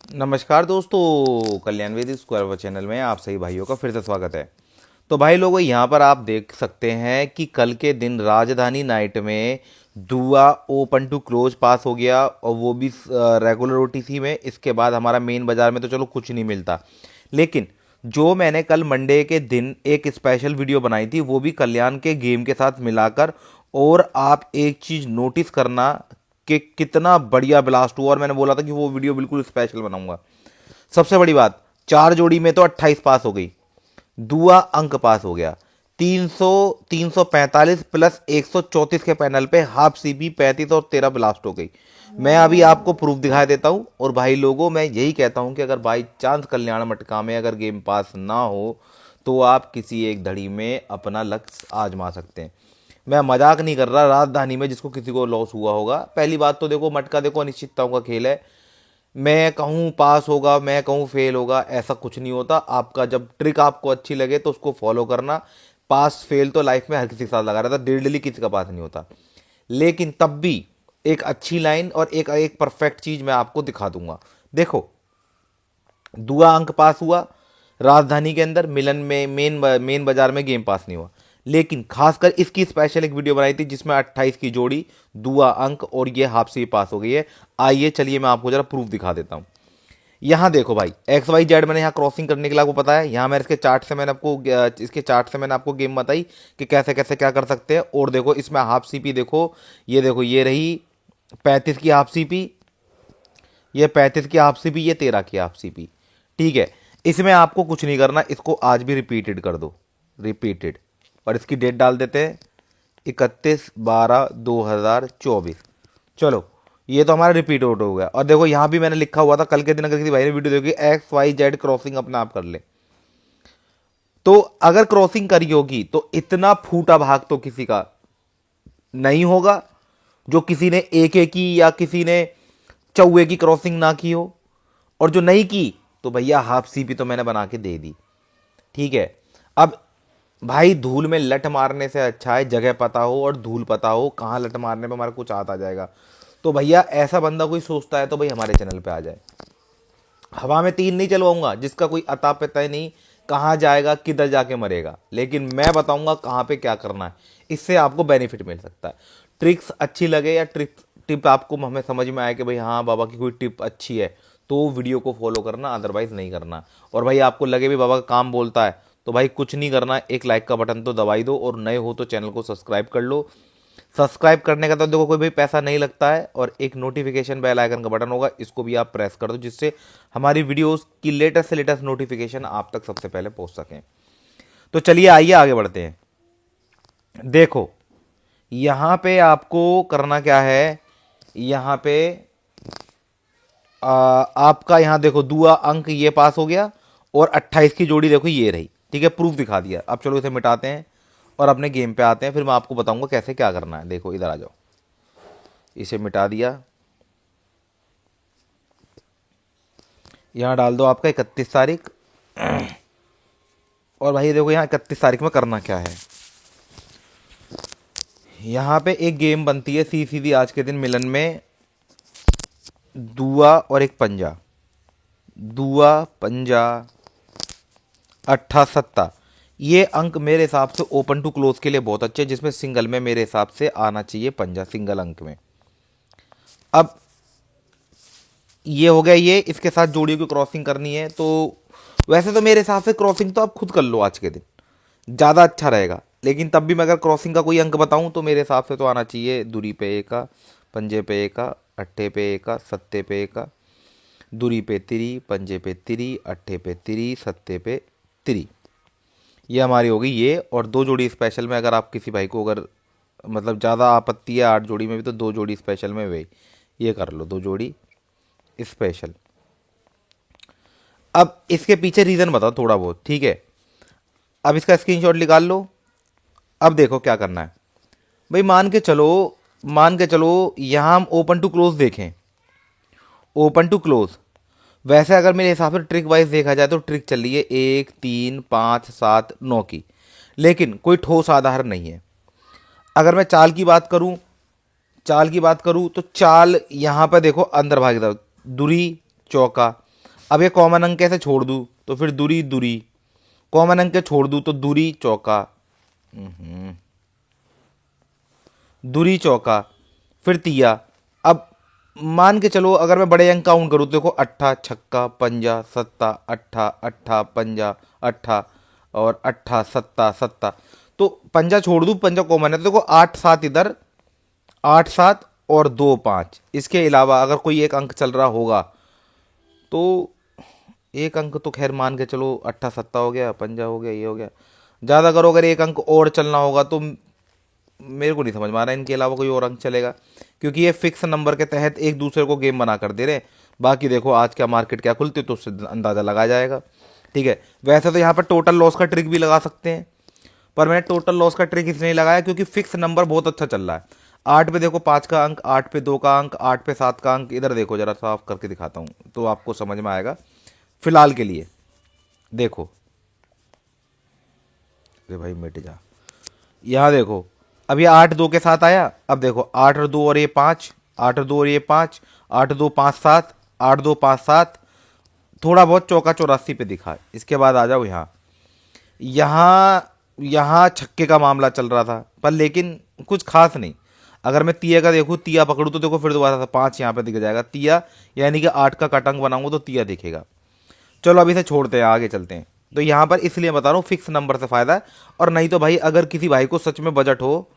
नमस्कार दोस्तों, कल्याण वेदी स्क्वायर चैनल में आप सभी भाइयों का फिर से स्वागत है। तो भाई लोगों, यहाँ पर आप देख सकते हैं कि कल के दिन राजधानी नाइट में दुआ ओपन टू क्लोज पास हो गया, और वो भी रेगुलर ओटीसी में। इसके बाद हमारा मेन बाजार में तो चलो कुछ नहीं मिलता, लेकिन जो मैंने कल मंडे के दिन एक स्पेशल वीडियो बनाई थी वो भी कल्याण के गेम के साथ मिलाकर। और आप एक चीज़ नोटिस करना कि कितना बढ़िया ब्लास्ट हुआ, और मैंने बोला था कि वो वीडियो बिल्कुल स्पेशल बनाऊंगा। सबसे बड़ी बात, चार जोड़ी में तो 28 पास हो गई, दुआ अंक पास हो गया। 345 प्लस 134 के पैनल पे हाफ सीपी 35 और 13 ब्लास्ट हो गई। मैं अभी आपको प्रूफ दिखा देता हूं। और भाई लोगों, मैं यही कहता हूं कि अगर बाई चांस कल्याण मटका में अगर गेम पास ना हो तो आप किसी एक घड़ी में अपना लक्ष्य आजमा सकते हैं। मैं मजाक नहीं कर रहा। राजधानी में जिसको किसी को लॉस हुआ होगा, पहली बात तो देखो, मटका देखो अनिश्चितताओं का खेल है। मैं कहूँ पास होगा, मैं कहूँ फेल होगा, ऐसा कुछ नहीं होता। आपका जब ट्रिक आपको अच्छी लगे तो उसको फॉलो करना। पास फेल तो लाइफ में हर किसी के साथ लगा रहता है, डेली किसी का पास नहीं होता। लेकिन तब भी एक अच्छी लाइन और एक एक परफेक्ट चीज मैं आपको दिखा दूंगा। देखो, दुआ अंक पास हुआ राजधानी के अंदर, मिलन में मेन बाजार में गेम पास नहीं हुआ। लेकिन खासकर इसकी स्पेशल एक वीडियो बनाई थी जिसमें 28 की जोड़ी दुआ अंक और ये हाफ से पास हो गई है। आइए चलिए मैं आपको जरा प्रूफ दिखा देता हूं। यहां देखो भाई, एक्स वाई जेड मैंने यहां क्रॉसिंग करने के लिए आपको पता है। यहां मैंने इसके चार्ट से मैंने आपको गेम बताई कि कैसे कैसे क्या कर सकते हैं। और देखो इसमें हाफ सीपी देखो, ये देखो, ये रही 35 की हाफ सीपी, ये 35 की हाफ सीपी, ये 13 की हाफ सीपी। ठीक है, इसमें आपको कुछ नहीं करना, इसको आज भी रिपीटेड कर दो, रिपीटेड। और इसकी डेट डाल देते हैं 31/12/2024। चलो, ये तो हमारा रिपीट आउट हो गया। और देखो यहाँ भी मैंने लिखा हुआ था, कल के दिन अगर किसी भाई ने वीडियो देखी, एक्स वाई जेड क्रॉसिंग अपने आप कर ले। तो अगर क्रॉसिंग करी होगी तो इतना फूटा भाग तो किसी का नहीं होगा जो किसी ने एक एक की या किसी ने चौवे की क्रॉसिंग ना की हो। और जो नहीं की तो भैया हाफ सीपी तो मैंने बना के दे दी। ठीक है, अब भाई धूल में लट मारने से अच्छा है जगह पता हो और धूल पता हो, कहाँ लट मारने पे हमारा कुछ हाथ आ जाएगा। तो भैया ऐसा बंदा कोई सोचता है तो भाई हमारे चैनल पे आ जाए। हवा में तीर नहीं चलवाऊंगा, जिसका कोई अता पता ही नहीं, कहाँ जाएगा किधर जाके मरेगा, लेकिन मैं बताऊंगा कहाँ पे क्या करना है। इससे आपको बेनिफिट मिल सकता है। ट्रिक्स अच्छी लगे या टिप आपको हमें समझ में आए कि भाई हाँ बाबा की कोई टिप अच्छी है, तो वीडियो को फॉलो करना, अदरवाइज नहीं करना। और भाई आपको लगे भी बाबा का काम बोलता है तो भाई कुछ नहीं करना, एक लाइक का बटन तो दबाई दो, और नए हो तो चैनल को सब्सक्राइब कर लो। सब्सक्राइब करने का तो देखो कोई भी पैसा नहीं लगता है। और एक नोटिफिकेशन बेल आइकन का बटन होगा, इसको भी आप प्रेस कर दो, जिससे हमारी वीडियोस की लेटेस्ट से लेटेस्ट नोटिफिकेशन आप तक सबसे पहले पहुंच सकें। तो चलिए आइए आगे बढ़ते हैं। देखो, यहां पे आपको करना क्या है। यहां पे आपका यहां देखो दुआ अंक ये पास हो गया, और 28 की जोड़ी देखो ये रही। ठीक है, प्रूफ दिखा दिया। अब चलो इसे मिटाते हैं और अपने गेम पे आते हैं, फिर मैं आपको बताऊंगा कैसे क्या करना है। देखो इधर आ जाओ, इसे मिटा दिया। यहाँ डाल दो आपका 31 तारीख। और भाई देखो यहाँ 31 तारीख में करना क्या है। यहाँ पे एक गेम बनती है सीधी आज के दिन मिलन में, दुआ और एक पंजा। दुआ पंजा अट्ठा सत्ता, ये अंक मेरे हिसाब से ओपन टू क्लोज के लिए बहुत अच्छे हैं, जिसमें सिंगल में मेरे हिसाब से आना चाहिए पंजा, सिंगल अंक में। अब ये हो गया, ये इसके साथ जोड़ियों की क्रॉसिंग करनी है। तो वैसे तो मेरे हिसाब से क्रॉसिंग तो आप खुद कर लो आज के दिन, ज़्यादा अच्छा रहेगा। लेकिन तब भी मैं अगर क्रॉसिंग का कोई अंक बताऊं तो मेरे हिसाब से तो आना चाहिए दूरी पे एक का, पंजे पे एक का, अट्ठे पे एक का, सत्ते पे एक का, दूरी पे तिरी, पंजे पे तिरी, अट्ठे पे तिरी, सत्ते पे तिरी। ये हमारी होगी ये। और दो जोड़ी स्पेशल में अगर आप किसी भाई को अगर मतलब ज़्यादा आपत्ति है 8 जोड़ी में भी, तो दो जोड़ी स्पेशल में वे ये कर लो, दो जोड़ी स्पेशल। अब इसके पीछे रीज़न बताओ थोड़ा बहुत, ठीक है। अब इसका स्क्रीनशॉट निकाल लो। अब देखो क्या करना है भाई। मान के चलो यहाँ हम ओपन टू क्लोज देखें, ओपन टू क्लोज। वैसे अगर मेरे हिसाब से ट्रिक वाइज देखा जाए तो ट्रिक चल रही है 1 3 5 7 9 की, लेकिन कोई ठोस आधार नहीं है। अगर मैं चाल की बात करूं तो चाल यहाँ पर देखो अंदर भागी दुरी चौका, अब ये कॉमन अंक कैसे छोड़ दूँ, तो फिर दूरी दूरी, कॉमन अंक के छोड़ दूँ तो दूरी चौका, दूरी चौका, फिर तिया। अब मान के चलो अगर मैं बड़े अंक काउंट करूँ तो देखो अट्ठा छक्का पंजा सत्ता, अट्ठा अट्ठा पंजा अट्ठा, और अट्ठा सत्ता सत्ता। तो पंजा छोड़ दूँ, पंजा कॉमन है, तो देखो आठ सात इधर, आठ सात और दो पाँच, इसके अलावा अगर कोई एक अंक चल रहा होगा तो एक अंक तो खैर मान के चलो अट्ठा सत्ता हो गया, पंजा हो गया, ये हो गया। ज़्यादा करो अगर एक अंक और चलना होगा तो मेरे को नहीं समझ में आ रहा है इनके अलावा कोई और अंक चलेगा, क्योंकि ये फिक्स नंबर के तहत एक दूसरे को गेम बना कर दे रहे हैं। बाकी देखो आज क्या मार्केट क्या खुलती है तो उससे अंदाज़ा लगाया जाएगा। ठीक है, वैसे तो यहाँ पर टोटल लॉस का ट्रिक भी लगा सकते हैं, पर मैंने टोटल लॉस का ट्रिक इसलिए नहीं लगाया क्योंकि फिक्स नंबर बहुत अच्छा चल रहा है। आठ पे देखो पाँच का अंक, आठ पे दो का अंक, आठ पे सात का अंक, इधर देखो जरा साफ करके दिखाता हूँ तो आपको समझ में आएगा। फिलहाल के लिए देखो, अरे भाई मिट जा, यहाँ देखो अब ये आठ दो के साथ आया, अब देखो आठ और दो और ये पाँच, आठ और दो और ये पाँच, आठ दो पाँच सात, आठ दो पाँच सात, थोड़ा बहुत चौका चौरासी पे दिखा। इसके बाद आ जाओ यहाँ, यहाँ यहाँ छक्के का मामला चल रहा था पर लेकिन कुछ खास नहीं। अगर मैं तिया का देखूँ, तिया पकड़ूँ तो देखो फिर दोबारा से पाँच यहाँ पे दिख जाएगा तिया, यानी कि आठ का कटंग बनाऊंगा तो तिया दिखेगा। चलो अभी से छोड़ते हैं, आगे चलते हैं। तो यहाँ पर इसलिए बता रहा हूँ फिक्स नंबर से फायदा है, और नहीं तो भाई अगर किसी भाई को सच में बजट हो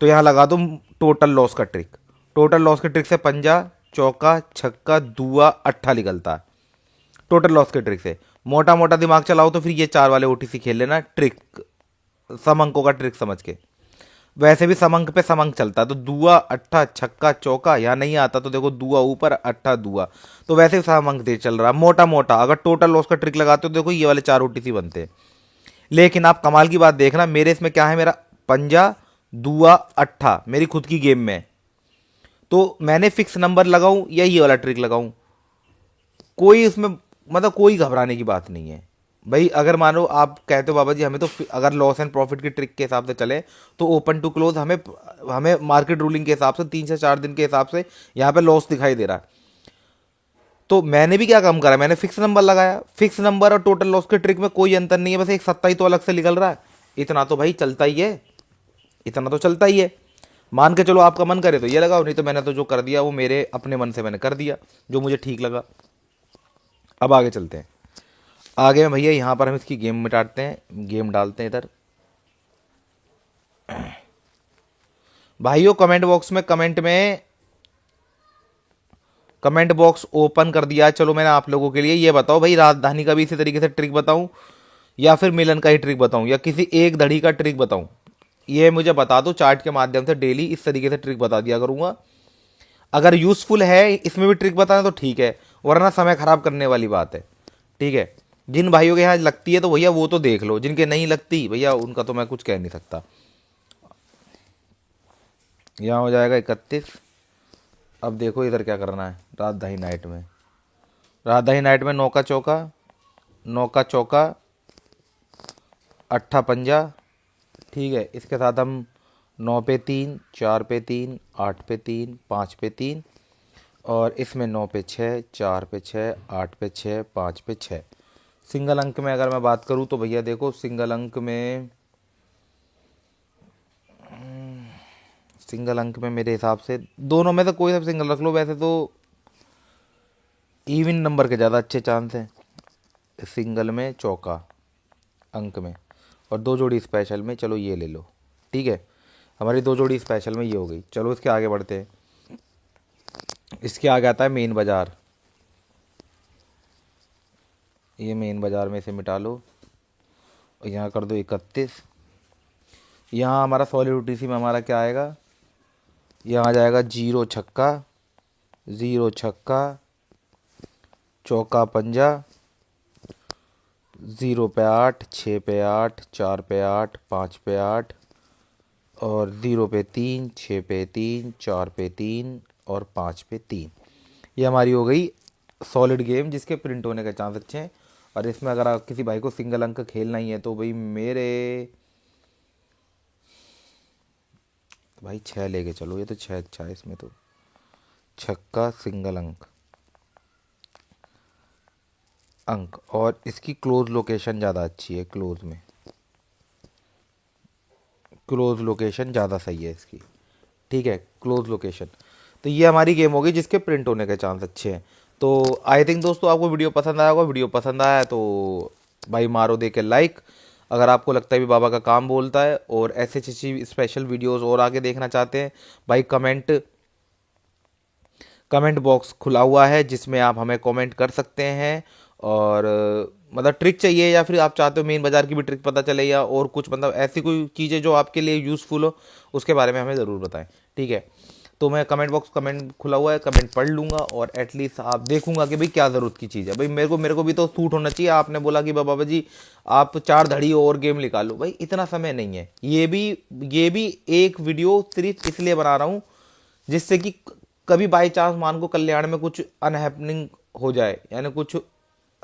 तो यहाँ लगा दो टोटल लॉस का ट्रिक। टोटल लॉस के ट्रिक से पंजा चौका छक्का दुआ अट्ठा निकलता है टोटल लॉस के ट्रिक से। मोटा मोटा दिमाग चलाओ तो फिर ये चार वाले ओटीसी खेल लेना, ट्रिक सम अंकों का ट्रिक समझ के। वैसे भी सम अंक पे सम अंक चलता है, तो दुआ अट्ठा छक्का चौका, यहाँ नहीं आता तो देखो दुआ ऊपर अट्ठा दुआ, तो वैसे भी सम अंक दे चल रहा है मोटा मोटा। अगर टोटल लॉस का ट्रिक लगाते हो तो देखो ये वाले चार ओटीसी बनते हैं। लेकिन आप कमाल की बात देखना, मेरे इसमें क्या है, मेरा पंजा दुआ अट्ठा मेरी खुद की गेम में, तो मैंने फिक्स नंबर लगाऊं या ये वाला ट्रिक लगाऊं, कोई उसमें मतलब कोई घबराने की बात नहीं है भाई। अगर मानो आप कहते हो बाबा जी हमें तो अगर लॉस एंड प्रॉफिट की ट्रिक के हिसाब से चले तो ओपन टू क्लोज हमें हमें मार्केट रूलिंग के हिसाब से 3 से 4 दिन के हिसाब से यहाँ पे लॉस दिखाई दे रहा है। तो मैंने भी क्या काम करा, मैंने फिक्स नंबर लगाया। फिक्स नंबर और टोटल लॉस के ट्रिक में कोई अंतर नहीं है, बस एक सत्ता ही तो अलग से निकल रहा है। इतना तो भाई चलता ही है, इतना तो चलता ही है। मान के चलो आपका मन करे तो ये लगाओ, नहीं तो मैंने तो जो कर दिया वो मेरे अपने मन से मैंने कर दिया जो मुझे ठीक लगा। अब आगे चलते हैं। आगे में भैया यहाँ पर हम इसकी गेम मिटाते हैं, गेम डालते हैं इधर। भाइयों कमेंट बॉक्स ओपन कर दिया। चलो मैंने आप लोगों के लिए, ये बताओ भाई राजधानी का भी इसी तरीके से ट्रिक बताऊं या फिर मिलन का ही ट्रिक बताऊं या किसी एक धड़ी का ट्रिक बताऊं, ये मुझे बता दो। चार्ट के माध्यम से डेली इस तरीके से ट्रिक बता दिया करूंगा। अगर यूजफुल है इसमें भी ट्रिक बताना तो ठीक है, वरना समय खराब करने वाली बात है। ठीक है, जिन भाइयों के यहाँ लगती है तो भैया वो तो देख लो, जिनके नहीं लगती भैया उनका तो मैं कुछ कह नहीं सकता। यहाँ हो जाएगा 31। अब देखो इधर क्या करना है, राजधानी नाइट में, राजधानी नाइट में नौ का चौका, नौ का चौका अट्ठा पंजा। ठीक है, इसके साथ हम नौ पे तीन, चार पे तीन, आठ पे तीन, पाँच पे तीन, और इसमें नौ पे छः, चार पे छः, आठ पे छः, पाँच पे छः। सिंगल अंक में अगर मैं बात करूँ तो भैया देखो सिंगल अंक में, सिंगल अंक में मेरे हिसाब से दोनों में से कोई सा सिंगल रख लो, वैसे तो इवन नंबर के ज़्यादा अच्छे चांस हैं सिंगल में चौका अंक में, और दो जोड़ी स्पेशल में चलो ये ले लो। ठीक है, हमारी दो जोड़ी स्पेशल में ये हो गई। चलो इसके आगे बढ़ते हैं। इसके आगे आता है मेन बाज़ार। ये मेन बाज़ार में से मिटा लो और यहाँ कर दो 31। यहाँ हमारा सॉलिड ओटीसी में हमारा क्या आएगा, यहाँ आ जाएगा जीरो छक्का, ज़ीरो छक्का चौका पंजा, ज़ीरो पे आठ, छः पे आठ, चार पे आठ, पाँच पे आठ, और ज़ीरो पे तीन, छः पे तीन, चार पे तीन, और पाँच पे तीन। ये हमारी हो गई सॉलिड गेम जिसके प्रिंट होने के चांस अच्छे हैं। और इसमें अगर आप किसी भाई को सिंगल अंक खेलना ही है तो भाई मेरे भाई छः लेके चलो, ये तो छः अच्छा है इसमें तो। छक्का सिंगल अंक, अंक, और इसकी क्लोज लोकेशन ज़्यादा अच्छी है, क्लोज में क्लोज लोकेशन ज़्यादा सही है इसकी। ठीक है, क्लोज लोकेशन। तो ये हमारी गेम होगी जिसके प्रिंट होने के चांस अच्छे हैं। तो आई थिंक दोस्तों आपको वीडियो पसंद आया होगा। वीडियो पसंद आया है तो भाई मारो दे के लाइक। अगर आपको लगता है भी बाबा का काम बोलता है और ऐसे अच्छी स्पेशल वीडियोस और आगे देखना चाहते हैं, भाई कमेंट बॉक्स खुला हुआ है जिसमें आप हमें कमेंट कर सकते हैं। और मतलब ट्रिक चाहिए या फिर आप चाहते हो मेन बाज़ार की भी ट्रिक पता चले या और कुछ, मतलब ऐसी कोई चीज़ें जो आपके लिए यूज़फुल हो, उसके बारे में हमें ज़रूर बताएं। ठीक है, तो मैं कमेंट खुला हुआ है, कमेंट पढ़ लूँगा और एटलीस्ट आप देखूंगा कि भाई क्या ज़रूरत की चीज़ है। भाई मेरे को भी तो सूट होना चाहिए। आपने बोला कि बाबा जी आप 4 घड़ी और गेम निकालो, भाई इतना समय नहीं है। ये भी एक वीडियो सिर्फ इसलिए बना रहा हूँ जिससे कि कभी बाई चांस मान को कल्याण में कुछ अनहैपनिंग हो जाए, यानी कुछ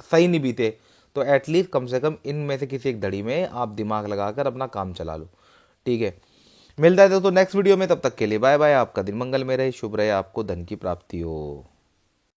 सही नहीं बीते, तो एटलीस्ट कम से कम इनमें से किसी एक घड़ी में आप दिमाग लगाकर अपना काम चला लो। ठीक है, मिलता है दोस्तों नेक्स्ट वीडियो में। तब तक के लिए बाय बाय। आपका दिन मंगल में रहे, शुभ रहे, आपको धन की प्राप्ति हो।